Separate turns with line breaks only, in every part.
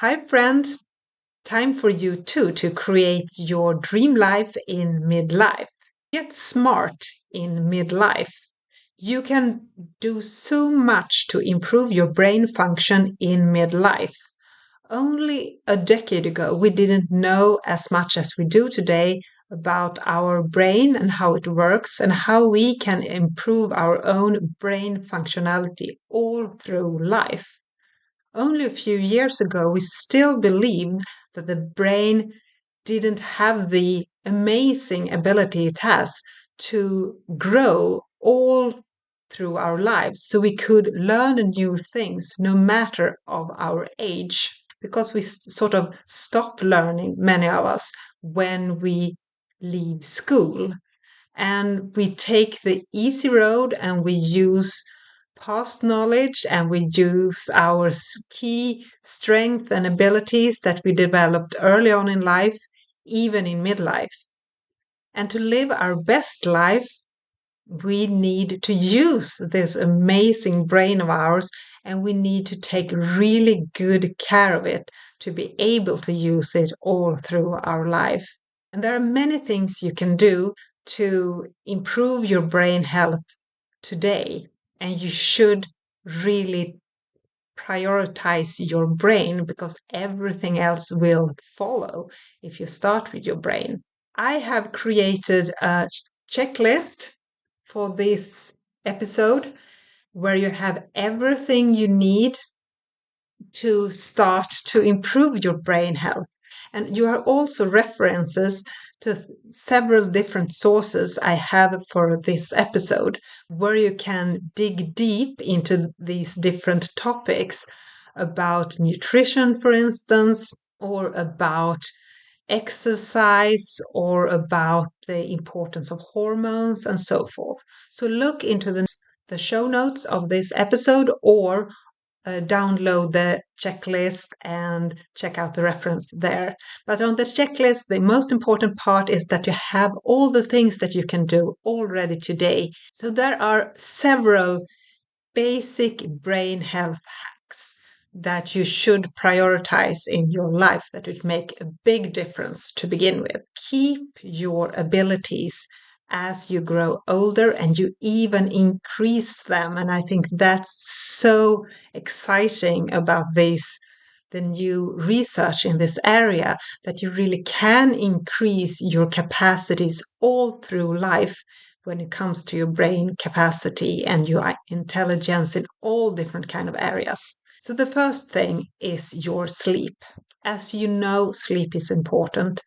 Hi, friend. Time for you too to create your dream life in midlife. Get smart in midlife. You can do so much to improve your brain function in midlife. Only a decade ago, we didn't know as much as we do today about our brain and how it works and how we can improve our own brain functionality all through life. Only a few years ago, we still believed that the brain didn't have the amazing ability it has to grow all through our lives so we could learn new things no matter of our age because we sort of stop learning, many of us, when we leave school and we take the easy road and we use past knowledge and we use our key strengths and abilities that we developed early on in life, even in midlife. And to live our best life, we need to use this amazing brain of ours and we need to take really good care of it to be able to use it all through our life. And there are many things you can do to improve your brain health today. And you should really prioritize your brain because everything else will follow if you start with your brain. I have created a checklist for this episode where you have everything you need to start to improve your brain health. And you are also references to several different sources I have for this episode where you can dig deep into these different topics about nutrition, for instance, or about exercise or about the importance of hormones and so forth. So look into the show notes of this episode or download the checklist and check out the reference there. But on the checklist, the most important part is that you have all the things that you can do already today. So there are several basic brain health hacks that you should prioritize in your life that would make a big difference to begin with. Keep your abilities as you grow older and you even increase them. And I think that's so exciting about this, the new research in this area, that you really can increase your capacities all through life when it comes to your brain capacity and your intelligence in all different kind of areas. So the first thing is your sleep. As you know, sleep is important,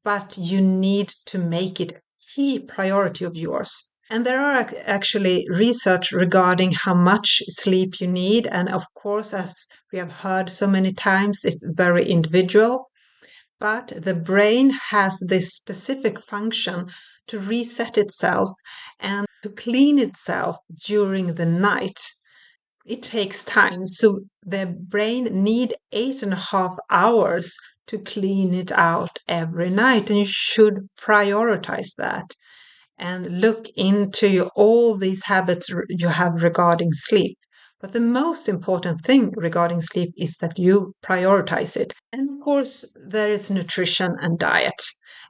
but you need to make it a key priority of yours. And there are actually research regarding how much sleep you need. And of course, as we have heard so many times, it's very individual. But the brain has this specific function to reset itself and to clean itself during the night. It takes time. So the brain need 8.5 hours to clean it out every night. And you should prioritize that and look into all these habits you have regarding sleep. But the most important thing regarding sleep is that you prioritize it. And of course, there is nutrition and diet.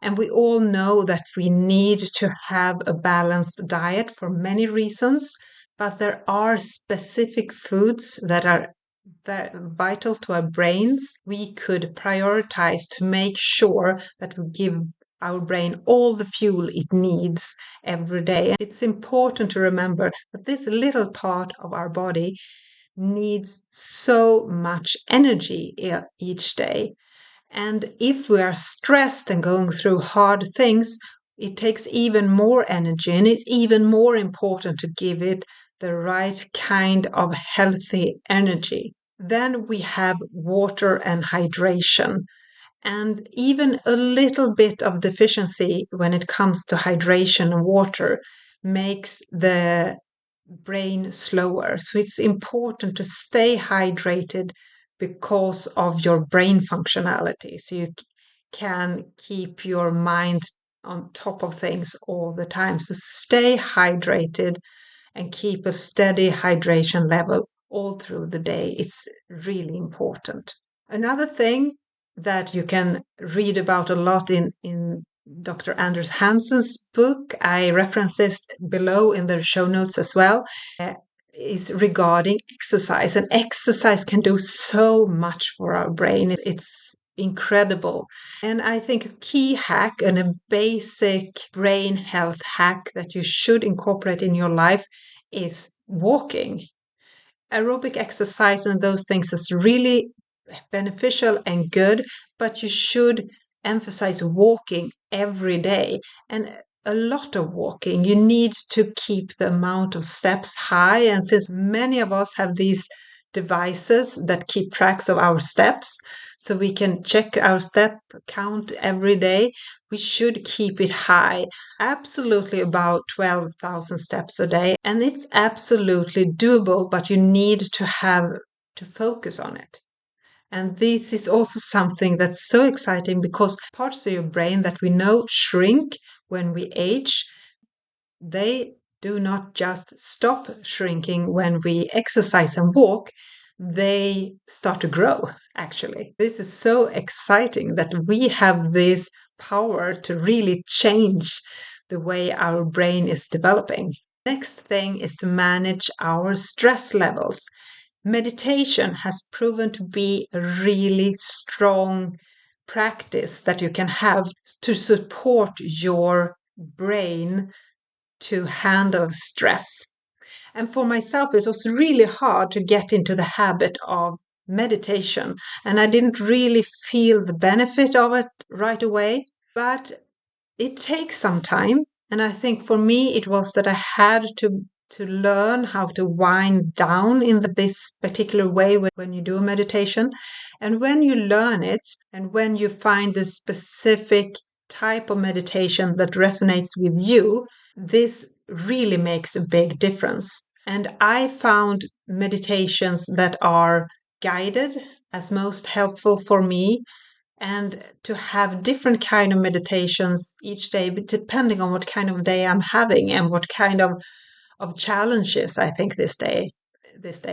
And we all know that we need to have a balanced diet for many reasons, but there are specific foods that are very vital to our brains. We could prioritize to make sure that we give our brain all the fuel it needs every day. It's important to remember that this little part of our body needs so much energy each day. And if we are stressed and going through hard things, it takes even more energy and it's even more important to give it the right kind of healthy energy. Then we have water and hydration. And even a little bit of deficiency when it comes to hydration and water makes the brain slower. So it's important to stay hydrated because of your brain functionality. So you can keep your mind on top of things all the time. So stay hydrated and keep a steady hydration level all through the day. It's really important. Another thing that you can read about a lot in Dr. Anders Hansen's book, I reference this below in the show notes as well, uh, is regarding exercise. And exercise can do so much for our brain. It's incredible. And I think a key hack and a basic brain health hack that you should incorporate in your life is walking. Aerobic exercise and those things is really beneficial and good, but you should emphasize walking every day and a lot of walking. You need to keep the amount of steps high. And since many of us have these devices that keep tracks of our steps, so we can check our step count every day, we should keep it high. Absolutely about 12,000 steps a day. And it's absolutely doable, but you need to have to focus on it. And this is also something that's so exciting because parts of your brain that we know shrink when we age, they do not just stop shrinking when we exercise and walk, they start to grow, actually. This is so exciting that we have this power to really change the way our brain is developing. Next thing is to manage our stress levels. Meditation has proven to be a really strong practice that you can have to support your brain to handle stress. And for myself, it was really hard to get into the habit of meditation. And I didn't really feel the benefit of it right away, but it takes some time. And I think for me, it was that I had to learn how to wind down in this particular way when you do a meditation. And when you learn it and when you find the specific type of meditation that resonates with you, this really makes a big difference. And I found meditations that are guided as most helpful for me, and to have different kind of meditations each day depending on what kind of day I'm having and what kind of challenges I think this day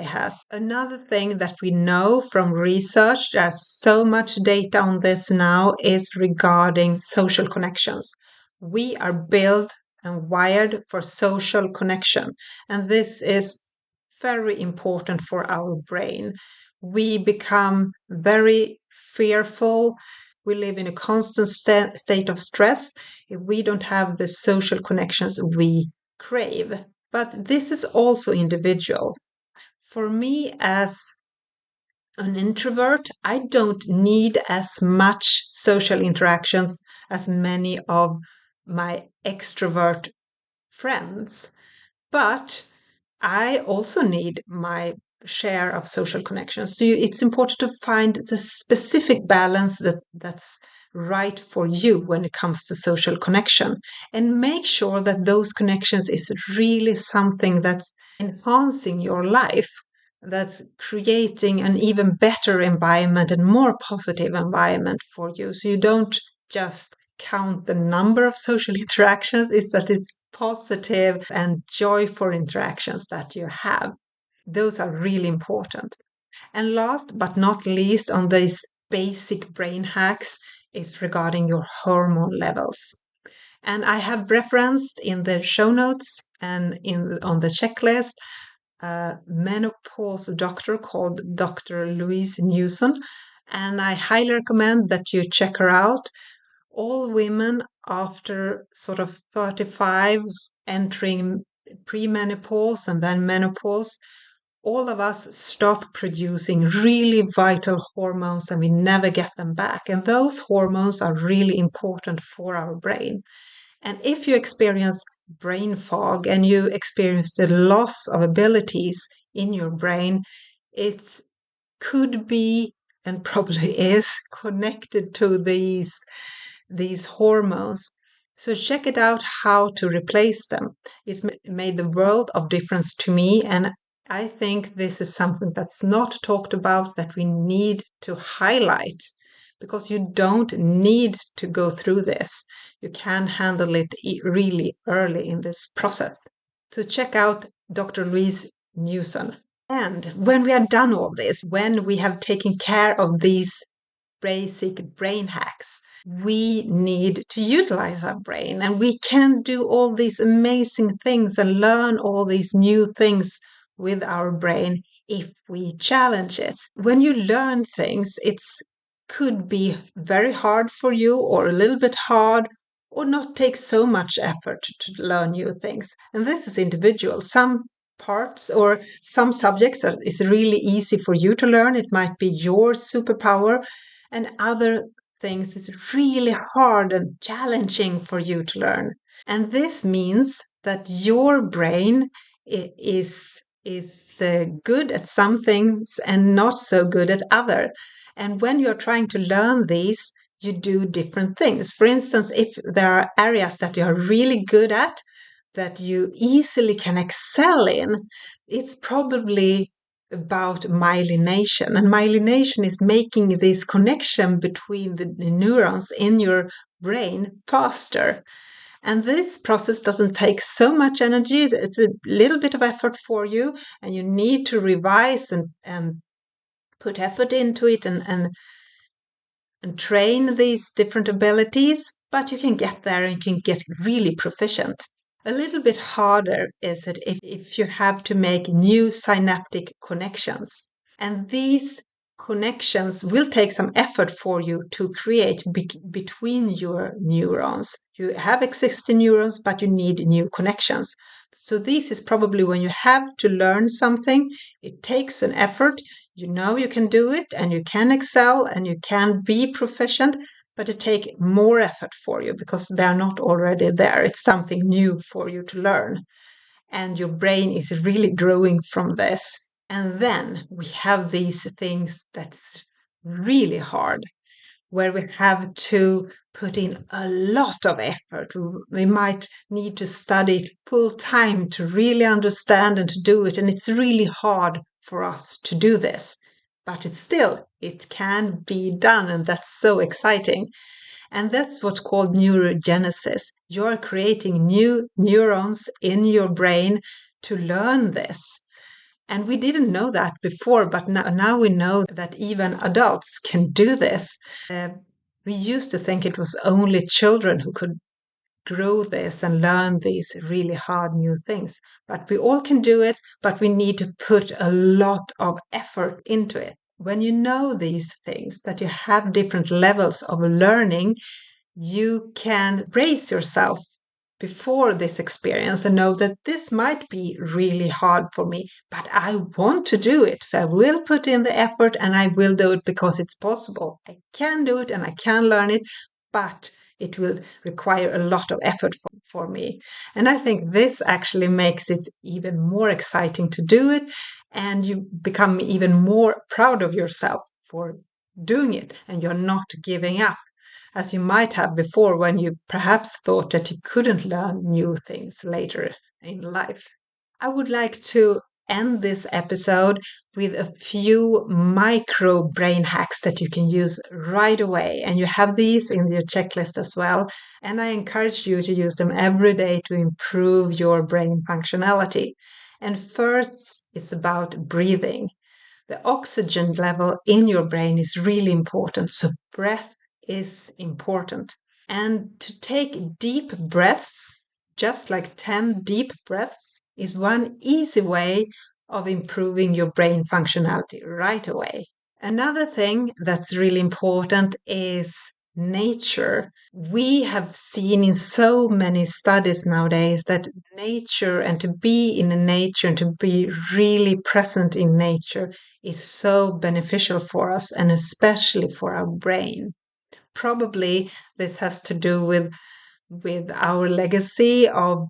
has. Another thing that we know from research, there's so much data on this now, is regarding social connections. We are built and wired for social connection, and this is very important for our brain. We become very fearful. We live in a constant state of stress if we don't have the social connections we crave. But this is also individual. For me, as an introvert, I don't need as much social interactions as many of my extrovert friends. But I also need my share of social connections. So it's important to find the specific balance that's right for you when it comes to social connection, and make sure that those connections is really something that's enhancing your life, that's creating an even better environment and more positive environment for you. So you don't just count the number of social interactions, is that it's positive and joyful interactions that you have. Those are really important. And last but not least on these basic brain hacks is regarding your hormone levels. And I have referenced in the show notes and on the checklist a menopause doctor called Dr. Louise Newson. And I highly recommend that you check her out. All women after sort of 35 entering premenopause and then menopause, all of us stop producing really vital hormones and we never get them back. And those hormones are really important for our brain. And if you experience brain fog and you experience the loss of abilities in your brain, it could be and probably is connected to these hormones. So check it out how to replace them. It's made the world of difference to me, and I think this is something that's not talked about that we need to highlight, because you don't need to go through this. You can handle it really early in this process. So check out Dr. Louise Newson. And when we have done all this, when we have taken care of these basic brain hacks, we need to utilize our brain, and we can do all these amazing things and learn all these new things with our brain if we challenge it. When you learn things, it's could be very hard for you or a little bit hard or not take so much effort to learn new things. And this is individual. Some parts or some subjects is really easy for you to learn. It might be your superpower, and other things is really hard and challenging for you to learn. And this means that your brain is good at some things and not so good at other. And when you're trying to learn these, you do different things. For instance, if there are areas that you are really good at, that you easily can excel in, it's probably about myelination. And myelination is making this connection between the neurons in your brain faster. And this process doesn't take so much energy. It's a little bit of effort for you, and you need to revise and put effort into it and train these different abilities, but you can get there and can get really proficient. A little bit harder is it if you have to make new synaptic connections. And these connections will take some effort for you to create between your neurons. You have existing neurons, but you need new connections. So this is probably when you have to learn something, it takes an effort. You know you can do it and you can excel and you can be proficient, but it takes more effort for you because they're not already there. It's something new for you to learn. And your brain is really growing from this. And then we have these things that's really hard, where we have to put in a lot of effort. We might need to study it full time to really understand and to do it. And it's really hard for us to do this. But it's still, it can be done. And that's so exciting. And that's what's called neurogenesis. You're creating new neurons in your brain to learn this. And we didn't know that before, but now we know that even adults can do this. We used to think it was only children who could grow this and learn these really hard new things. But we all can do it, but we need to put a lot of effort into it. When you know these things, that you have different levels of learning, you can brace yourself before this experience and know that this might be really hard for me, but I want to do it. So I will put in the effort and I will do it because it's possible. I can do it and I can learn it, but it will require a lot of effort for me. And I think this actually makes it even more exciting to do it. And you become even more proud of yourself for doing it and you're not giving up as you might have before when you perhaps thought that you couldn't learn new things later in life. I would like to end this episode with a few micro brain hacks that you can use right away. And you have these in your checklist as well. And I encourage you to use them every day to improve your brain functionality. And first, it's about breathing. The oxygen level in your brain is really important. So, breath is important. And to take deep breaths, just like 10 deep breaths, is one easy way of improving your brain functionality right away. Another thing that's really important is nature. We have seen in so many studies nowadays that nature and to be in nature and to be really present in nature is so beneficial for us and especially for our brain. Probably this has to do with our legacy of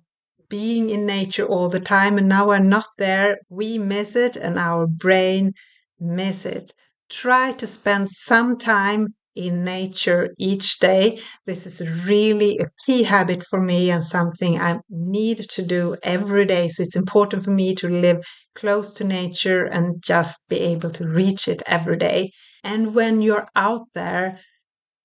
being in nature all the time and now we're not there. We miss it and our brain miss it. Try to spend some time in nature each day. This is really a key habit for me and something I need to do every day. So it's important for me to live close to nature and just be able to reach it every day. And when you're out there,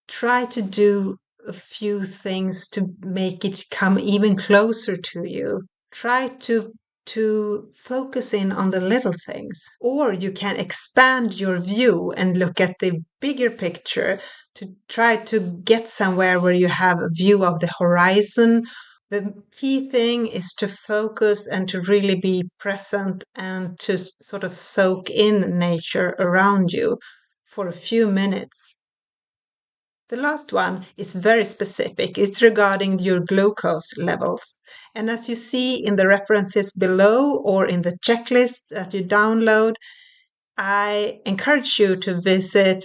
try to do a few things to make it come even closer to you. Try to to focus in on the little things. Or you can expand your view and look at the bigger picture to try to get somewhere where you have a view of the horizon. The key thing is to focus and to really be present and to sort of soak in nature around you for a few minutes. The last one is very specific. It's regarding your glucose levels. And as you see in the references below or in the checklist that you download, I encourage you to visit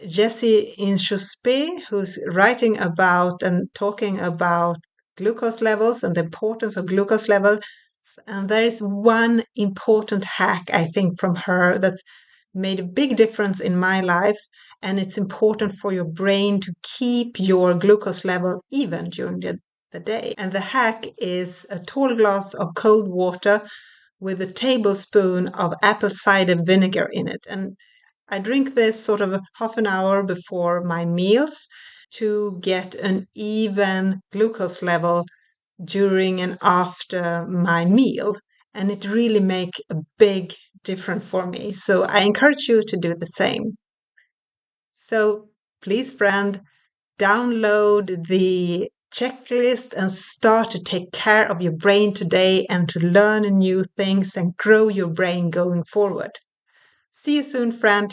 Jessie Inchauspé, who's writing about and talking about glucose levels and the importance of glucose levels. And there is one important hack, I think, from her that's made a big difference in my life. And it's important for your brain to keep your glucose level even during the day. And the hack is a tall glass of cold water with a tablespoon of apple cider vinegar in it. And I drink this sort of half an hour before my meals to get an even glucose level during and after my meal. And it really makes a big difference for me. So I encourage you to do the same. So please, friend, download the checklist and start to take care of your brain today and to learn new things and grow your brain going forward. See you soon, friend.